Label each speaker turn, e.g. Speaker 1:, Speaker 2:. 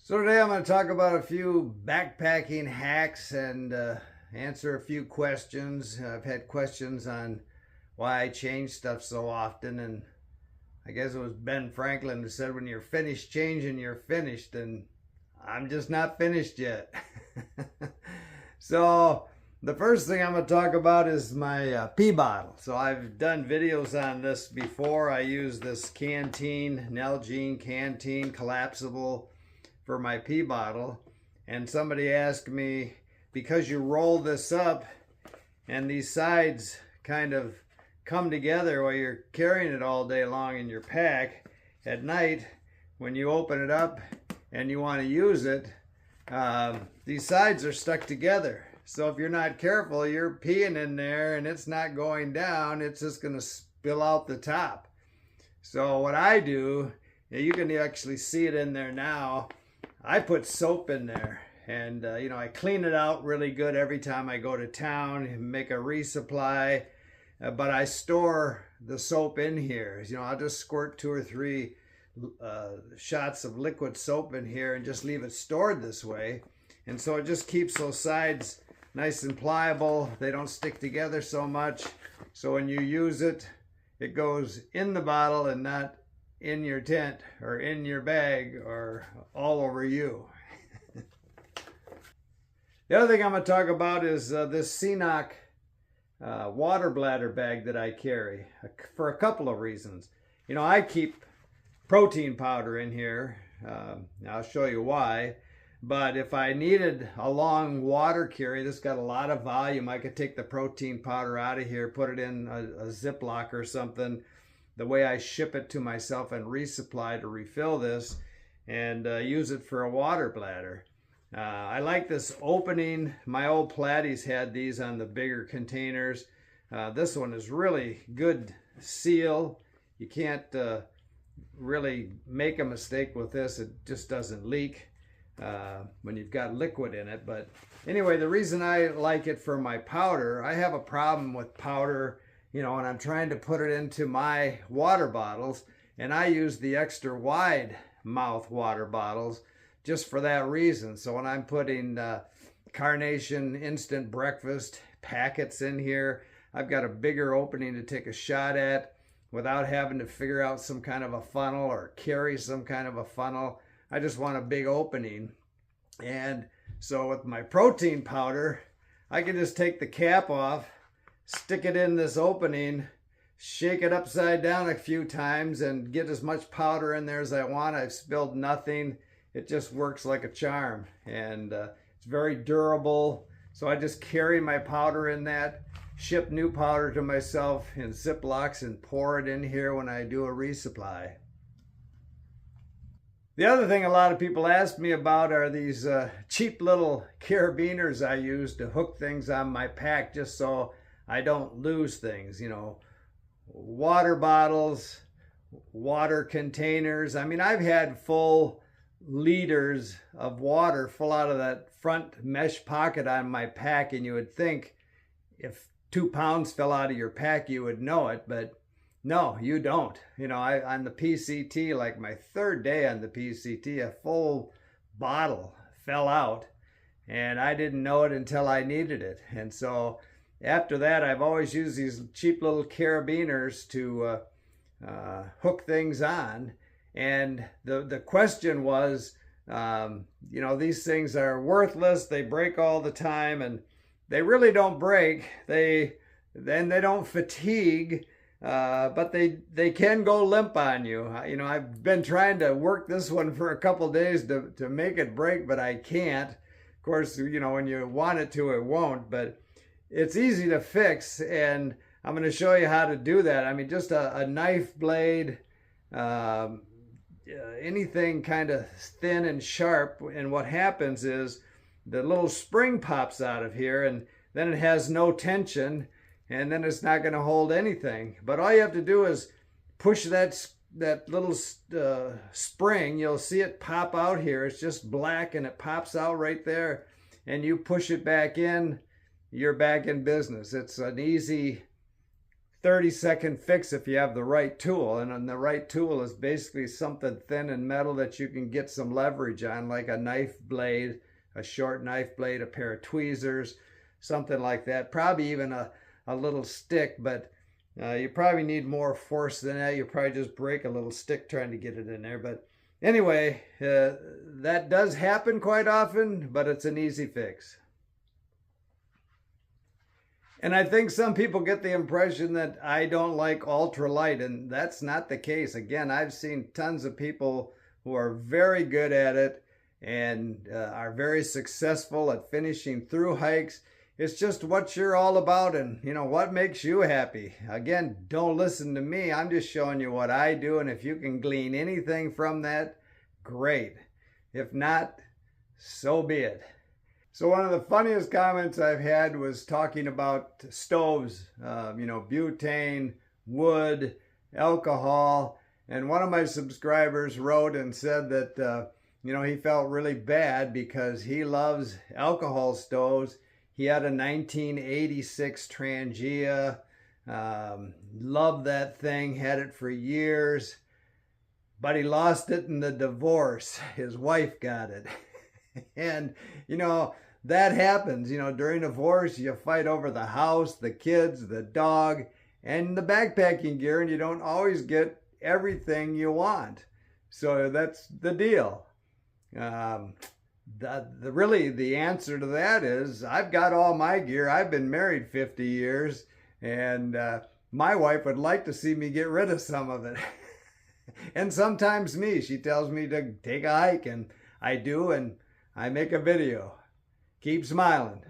Speaker 1: So today I'm going to talk about a few backpacking hacks and answer a few questions. I've had questions on why I change stuff so often, and I guess it was Ben Franklin who said when you're finished changing, you're finished, and I'm just not finished yet. So the first thing I'm going to talk about is my pea bottle. So I've done videos on this before. I use this canteen, Nalgene canteen collapsible for my pea bottle, and somebody asked me, because you roll this up and these sides kind of come together while you're carrying it all day long in your pack, at night when you open it up and you want to use it, these sides are stuck together. So if you're not careful, you're peeing in there and it's not going down, it's just going to spill out the top. So what I do, you can actually see it in there now, I put soap in there, and I clean it out really good every time I go to town and make a resupply, but I store the soap in here. I'll just squirt 2 or 3 shots of liquid soap in here and just leave it stored this way, and so it just keeps those sides nice and pliable. They don't stick together so much, so when you use it, it goes in the bottle and not in your tent or in your bag or all over you. The other thing I'm going to talk about is this Scok water bladder bag that I carry for a couple of reasons. I keep protein powder in here. I'll show you why. But if I needed a long water carry, this got a lot of volume, I could take the protein powder out of here, put it in a Ziploc or something, the way I ship it to myself, and resupply to refill this and use it for a water bladder. I like this opening. My old Platies had these on the bigger containers. This one is really good seal. You can't really make a mistake with this. It just doesn't leak when you've got liquid in it. But anyway, the reason I like it for my powder, I have a problem with powder, and I'm trying to put it into my water bottles, and I use the extra wide mouth water bottles just for that reason. So when I'm putting Carnation instant breakfast packets in here, I've got a bigger opening to take a shot at without having to figure out some kind of a funnel or carry some kind of a funnel. I just want a big opening. And so with my protein powder, I can just take the cap off, stick it in this opening, shake it upside down a few times, and get as much powder in there as I want. I've spilled nothing. It just works like a charm, and it's very durable. So I just carry my powder in that, ship new powder to myself in Ziplocs, and pour it in here when I do a resupply. The other thing a lot of people ask me about are these cheap little carabiners I use to hook things on my pack just so I don't lose things. Water bottles, water containers. I mean, I've had full liters of water full out of that front mesh pocket on my pack, and you would think if 2 pounds fell out of your pack, you would know it, but no, you don't. On the PCT, like my 3rd day on the PCT, a full bottle fell out, and I didn't know it until I needed it. And so after that, I've always used these cheap little carabiners to hook things on. And the question was, these things are worthless. They break all the time, and they really don't break. They don't fatigue, but they can go limp on you. I've been trying to work this one for a couple days to make it break, but I can't. Of course, when you want it to, it won't. But it's easy to fix, and I'm going to show you how to do that. I mean, just a knife blade, anything kind of thin and sharp, and what happens is the little spring pops out of here, and then it has no tension, and then it's not going to hold anything. But all you have to do is push that little spring. You'll see it pop out here. It's just black, and it pops out right there, and you push it back in, you're back in business. It's an easy 30-second fix if you have the right tool. And the right tool is basically something thin and metal that you can get some leverage on, like a knife blade, a short knife blade, a pair of tweezers, something like that. Probably even a little stick, but you probably need more force than that. You'll probably just break a little stick trying to get it in there. But anyway, that does happen quite often, but it's an easy fix. And I think some people get the impression that I don't like ultralight, and that's not the case. Again, I've seen tons of people who are very good at it and are very successful at finishing through hikes. It's just what you're all about and, you know, what makes you happy. Again, don't listen to me. I'm just showing you what I do, and if you can glean anything from that, great. If not, so be it. So one of the funniest comments I've had was talking about stoves, you know, butane, wood, alcohol. And one of my subscribers wrote and said that, you know, he felt really bad because he loves alcohol stoves. He had a 1986 Trangia, loved that thing, had it for years, but he lost it in the divorce. His wife got it. And, you know, that happens. You know, during divorce, you fight over the house, the kids, the dog, and the backpacking gear, and you don't always get everything you want. So that's the deal. Really, the answer to that is I've got all my gear. I've been married 50 years, and my wife would like to see me get rid of some of it. And sometimes me. She tells me to take a hike, and I do, and I make a video. Keep smiling.